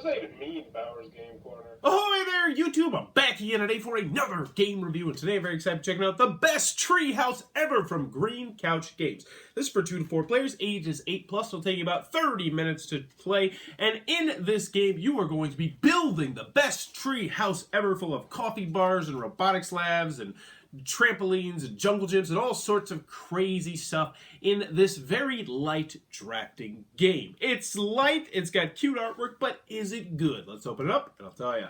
does that even mean, Bowers Game Corner? Ahoy there, YouTube! I'm back again today for another game review, and today I'm very excited checking out the best Treehouse ever from Green Couch Games. This is for 2 to 4 players, ages 8+. It'll take you about 30 minutes to play, and in this game, you are going to be building the best treehouse ever, full of coffee bars and robotics labs and trampolines and jungle gyms and all sorts of crazy stuff in this very light drafting game. It's light, it's got cute artwork, but is it good? Let's open it up and I'll tell you.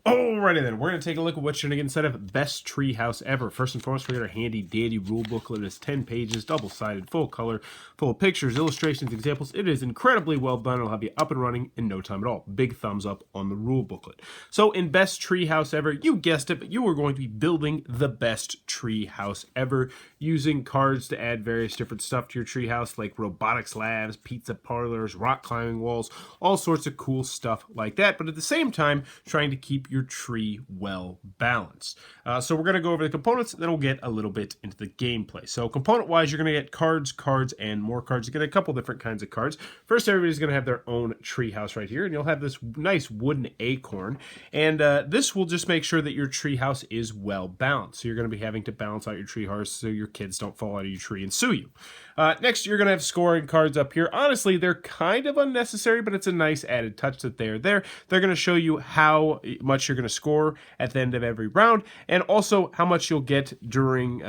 Alrighty then, we're going to take a look at what you're going to get inside of Best Treehouse Ever. First and foremost, we got our handy dandy rule booklet. It's 10 pages, double-sided, full color, full of pictures, illustrations, examples. It is incredibly well done. It'll have you up and running in no time at all. Big thumbs up on the rule booklet. So in Best Treehouse Ever, you guessed it, but you are going to be building the best treehouse ever, using cards to add various different stuff to your treehouse, like robotics labs, pizza parlors, rock climbing walls, all sorts of cool stuff like that, but at the same time, trying to keep your tree well balanced. So we're going to go over the components, and then we'll get a little bit into the gameplay. So component wise, you're going to get cards, and more cards. You get a couple different kinds of cards. First, everybody's going to have their own treehouse right here, and you'll have this nice wooden acorn, and this will just make sure that your treehouse is well balanced. So you're going to be having to balance out your treehouse so your kids don't fall out of your tree and sue you. Next, you're going to have scoring cards up here. Honestly, they're kind of unnecessary, but it's a nice added touch that they're there. They're going to show you how much you're going to score at the end of every round, and also how much you'll get during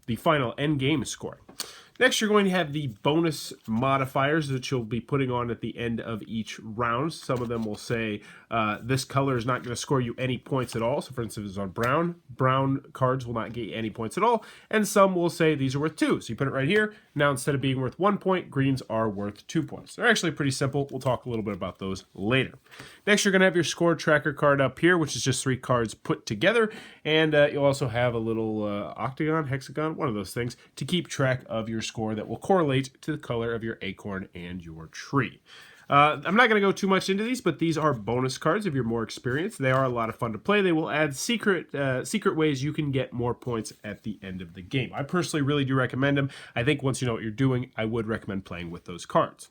the final end game scoring. Next, you're going to have the bonus modifiers that you'll be putting on at the end of each round. Some of them will say this color is not going to score you any points at all. So, for instance, it's on brown cards will not get you any points at all. And some will say these are worth 2. So you put it right here. Now, instead of being worth 1 point, greens are worth 2 points. They're actually pretty simple. We'll talk a little bit about those later. Next, you're going to have your score tracker card up here, which is just 3 cards put together. And you'll also have a little octagon, hexagon, one of those things, to keep track of your score that will correlate to the color of your acorn and your tree. I'm not going to go too much into these, but these are bonus cards if you're more experienced. They are a lot of fun to play. They will add secret ways you can get more points at the end of the game. I personally really do recommend them. I think once you know what you're doing, I would recommend playing with those cards.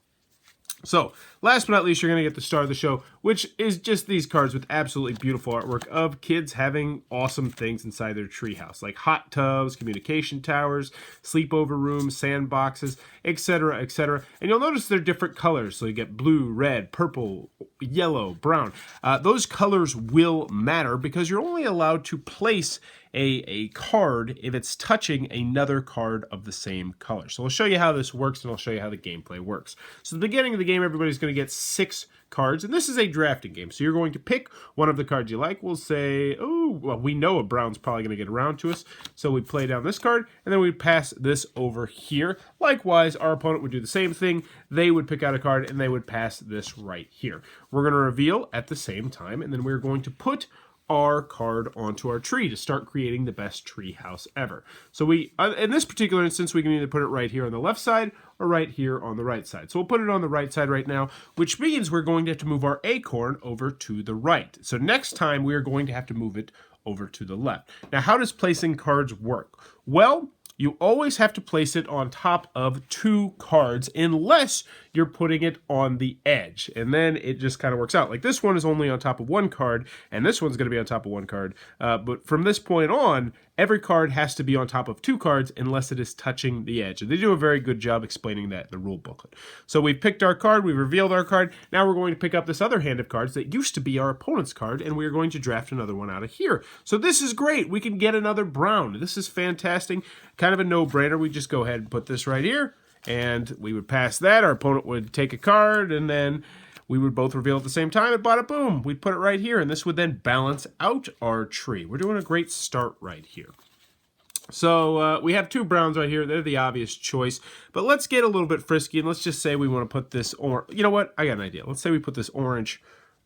So, last but not least, you're going to get the star of the show, which is just these cards with absolutely beautiful artwork of kids having awesome things inside their treehouse, like hot tubs, communication towers, sleepover rooms, sandboxes, etc., etc. And you'll notice they're different colors. So you get blue, red, purple, yellow, brown. Those colors will matter because you're only allowed to place a card if it's touching another card of the same color. So I'll show you how this works, and I'll show you how the gameplay works. So at the beginning of the game, everybody's going to get 6 cards, and this is a drafting game. So you're going to pick one of the cards you like. We'll say, oh, well, we know a brown's probably going to get around to us. So we play down this card, and then we pass this over here. Likewise, our opponent would do the same thing. They would pick out a card, and they would pass this right here. We're going to reveal at the same time, and then we're going to put our card onto our tree to start creating the best tree house ever. So we, in this particular instance, we can either put it right here on the left side or right here on the right side. So we'll put it on the right side right now, which means we're going to have to move our acorn over to the right. So next time we are going to have to move it over to the left. Now, how does placing cards work? Well, you always have to place it on top of 2 cards unless you're putting it on the edge. And then it just kind of works out. Like this one is only on top of 1 card, and this one's going to be on top of 1 card. But from this point on, every card has to be on top of 2 cards unless it is touching the edge. And they do a very good job explaining that in the rule booklet. So we've picked our card, we've revealed our card. Now we're going to pick up this other hand of cards that used to be our opponent's card, and we're going to draft another one out of here. So this is great. We can get another brown. This is fantastic. Kind of a no-brainer. We just go ahead and put this right here, and we would pass that. Our opponent would take a card, and then we would both reveal at the same time, and bada boom, we'd put it right here, and this would then balance out our tree. We're doing a great start right here. So we have 2 browns right here. They're the obvious choice, but let's get a little bit frisky, and let's just say we want to put this orange. You know what? I got an idea. Let's say we put this orange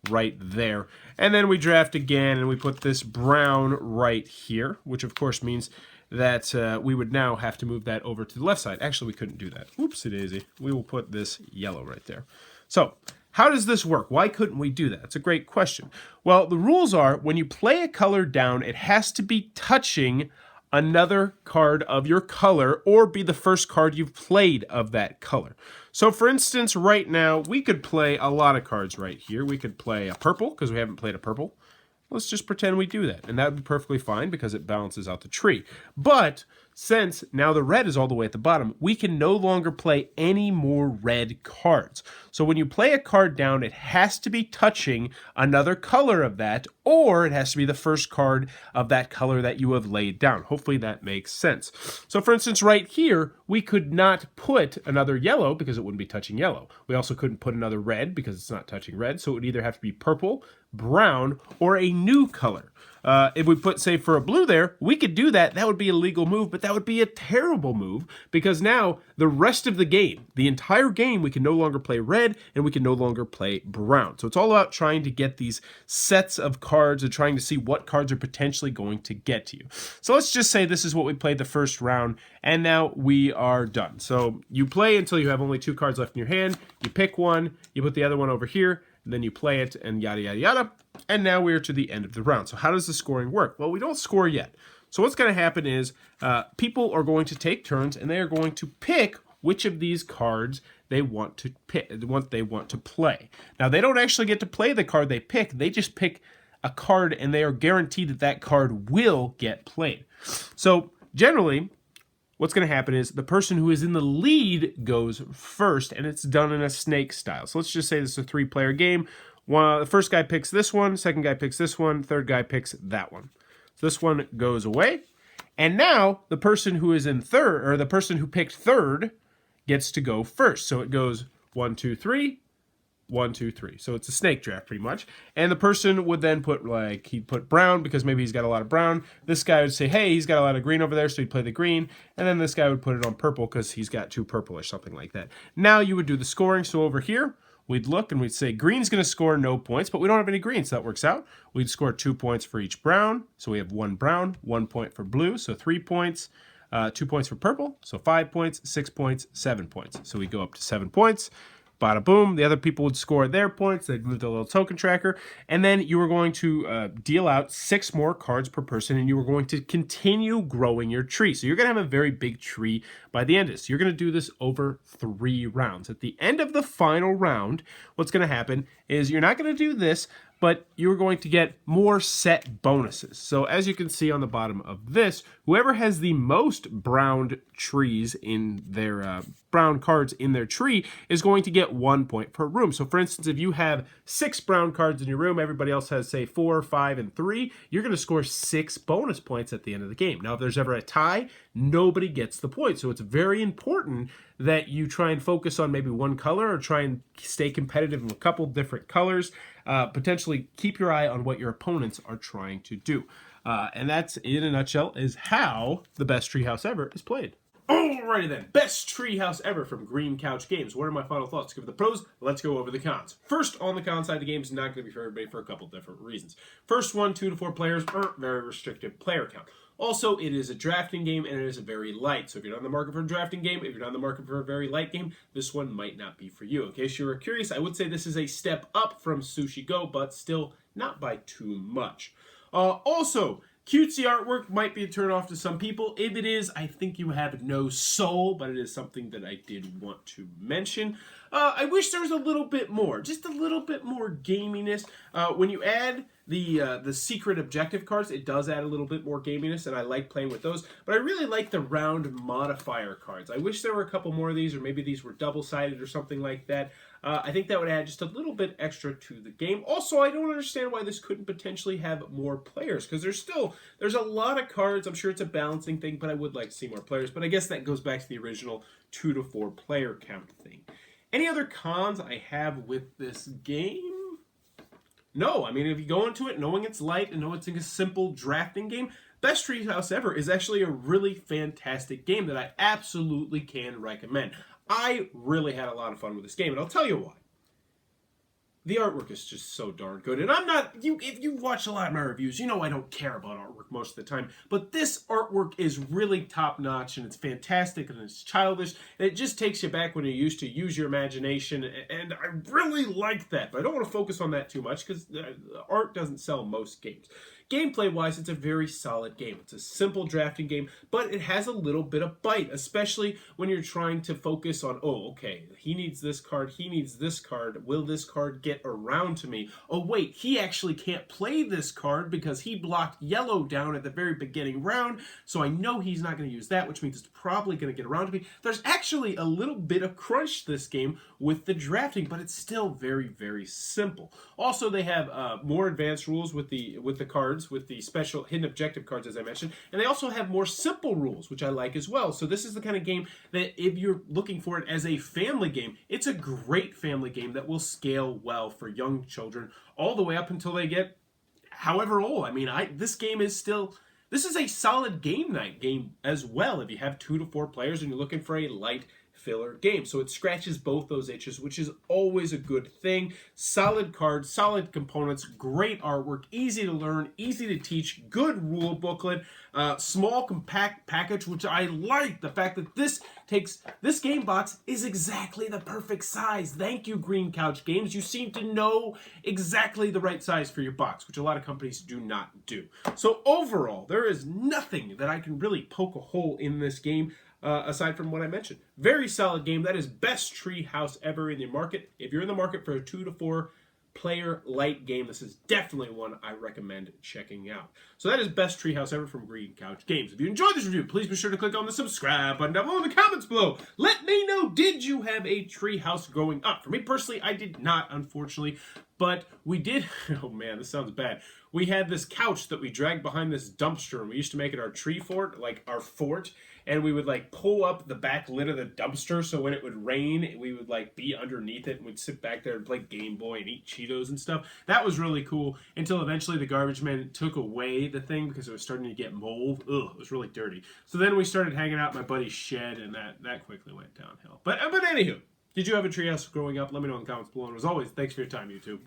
right there, and then we draft again, and we put this brown right here, which of course means that we would now have to move that over to the left side. Actually, we couldn't do that. Oopsie daisy. We will put this yellow right there. So how does this work? Why couldn't we do that? It's a great question. Well, the rules are when you play a color down, it has to be touching another card of your color or be the first card you've played of that color. So for instance, right now, we could play a lot of cards right here. We could play a purple because we haven't played a purple. Let's just pretend we do that, and that would be perfectly fine because it balances out the tree. But since now the red is all the way at the bottom, we can no longer play any more red cards. So when you play a card down, it has to be touching another color of that, or it has to be the first card of that color that you have laid down. Hopefully that makes sense. So for instance, right here, we could not put another yellow because it wouldn't be touching yellow. We also couldn't put another red because it's not touching red, so it would either have to be purple, brown, or a new color. If we put, say, for a blue there, we could do that. That would be a legal move, but that would be a terrible move because now the rest of the game, the entire game, we can no longer play red and we can no longer play brown. So it's all about trying to get these sets of cards and trying to see what cards are potentially going to get to you. So let's just say this is what we played the first round, and now we are done. So you play until you have only 2 cards left in your hand. You pick one, you put the other one over here, then you play it, and yada, yada, yada. And now we're to the end of the round. So how does the scoring work? Well, we don't score yet. So what's going to happen is people are going to take turns, and they are going to pick which of these cards they want to pick, what they want to play. Now, they don't actually get to play the card they pick. They just pick a card, and they are guaranteed that that card will get played. So generally, what's going to happen is the person who is in the lead goes first, and it's done in a snake style. So let's just say this is a 3-player game. The first guy picks this one, second guy picks this one, third guy picks that one. So this one goes away. And now the person who is in third, or the person who picked third, gets to go first. So it goes 1, 2, 3, 1, 2, 3. So it's a snake draft pretty much. And the person would then put, like, he'd put brown because maybe he's got a lot of brown. This guy would say, hey, he's got a lot of green over there, so he'd play the green. And then this guy would put it on purple because he's got 2 purple or something like that. Now you would do the scoring. So over here, we'd look and we'd say green's going to score no points, but we don't have any green, so that works out. We'd score 2 points for each brown. So we have 1 brown, 1 point for blue, so 3 points. 2 points for purple, so 5 points, 6 points, 7 points. So we go up to 7 points. Bada boom. The other people would score their points. They'd move the little token tracker. And then you were going to deal out 6 more cards per person, and you were going to continue growing your tree. So you're going to have a very big tree by the end of this. You're going to do this over 3 rounds. At the end of the final round, what's going to happen is you're not going to do this, but you're going to get more set bonuses. So as you can see on the bottom of this, whoever has the most brown trees in their brown cards in their tree is going to get 1 point per room. So for instance, if you have 6 brown cards in your room, everybody else has, say, 4, 5, and 3, you're going to score 6 bonus points at the end of the game. Now, if there's ever a tie, nobody gets the point. So it's very important that you try and focus on maybe one color or try and stay competitive in a couple different colors. Potentially keep your eye on what your opponents are trying to do. And that's, in a nutshell, is how the best Treehouse ever is played. Alrighty then, best Treehouse ever from Green Couch Games. What are my final thoughts? Give the pros, let's go over the cons. First, on the con side, the game is not going to be for everybody for a couple different reasons. First one, 2 to 4 players, very restricted player count. Also, it is a drafting game, and it is a very light. So if you're not in the market for a drafting game, if you're not in the market for a very light game, this one might not be for you. In case you were curious, I would say this is a step up from Sushi Go, but still not by too much. Also, cutesy artwork might be a turn off to some people. If it is, I think you have no soul, but it is something that I did want to mention. I wish there was a little bit more, just a little bit more gaminess. When you add the secret objective cards, it does add a little bit more gaminess, and I like playing with those. But I really like the round modifier cards. I wish there were a couple more of these, or maybe these were double-sided or something like that. I think that would add just a little bit extra to the game. Also, I don't understand why this couldn't potentially have more players, because there's a lot of cards. I'm sure it's a balancing thing, but I would like to see more players. But I guess that goes back to the original 2 to 4 player count thing. Any other cons I have with this game? No, I mean, if you go into it knowing it's light and know it's a simple drafting game, Best Treehouse Ever is actually a really fantastic game that I absolutely can recommend. I really had a lot of fun with this game, and I'll tell you why. The artwork is just so darn good, and if you watch a lot of my reviews, you know I don't care about artwork most of the time, but this artwork is really top-notch, and it's fantastic, and it's childish, and it just takes you back when you used to use your imagination, and I really like that, but I don't want to focus on that too much, because art doesn't sell most games. Gameplay-wise, it's a very solid game. It's a simple drafting game, but it has a little bit of bite, especially when you're trying to focus on, oh, okay, he needs this card, he needs this card. Will this card get around to me? Oh, wait, he actually can't play this card because he blocked yellow down at the very beginning round, so I know he's not going to use that, which means it's probably going to get around to me. There's actually a little bit of crunch this game with the drafting, but it's still very, very simple. Also, they have more advanced rules with the cards, with the special hidden objective cards, as I mentioned, and they also have more simple rules, which I like as well. So this is the kind of game that if you're looking for it as a family game, it's a great family game that will scale well for young children all the way up until they get however old. I mean, this game is still... This is a solid game night game as well if you have 2 to 4 players and you're looking for a light filler game. So it scratches both those itches, which is always a good thing. Solid cards, solid components, great artwork, easy to learn, easy to teach, good rule booklet, small compact package, which I like. The fact that this game box is exactly the perfect size. Thank you, Green Couch Games. You seem to know exactly the right size for your box, which a lot of companies do not do. So overall, there is nothing that I can really poke a hole in this game aside from what I mentioned. Very solid game. That is best Treehouse ever in the market. If you're in the market for a 2 to 4 player light game, this is definitely one I recommend checking out. So that is best Treehouse ever from Green Couch Games. If you enjoyed this review, please be sure to click on the subscribe button down below in the comments below. Let me know, did you have a Treehouse growing up? For me personally, I did not, unfortunately, but we did. Oh man, this sounds bad. We had this couch that we dragged behind this dumpster, and we used to make it our tree fort, like our fort, and we would like pull up the back lid of the dumpster so when it would rain, we would like be underneath it and we'd sit back there and play Game Boy and eat Cheetos and stuff. That was really cool until eventually the garbage man took away the thing because it was starting to get mold. Ugh, it was really dirty. So then we started hanging out in my buddy's shed, and that quickly went downhill. But anywho, did you have a Treehouse growing up? Let me know in the comments below. And as always, thanks for your time, YouTube.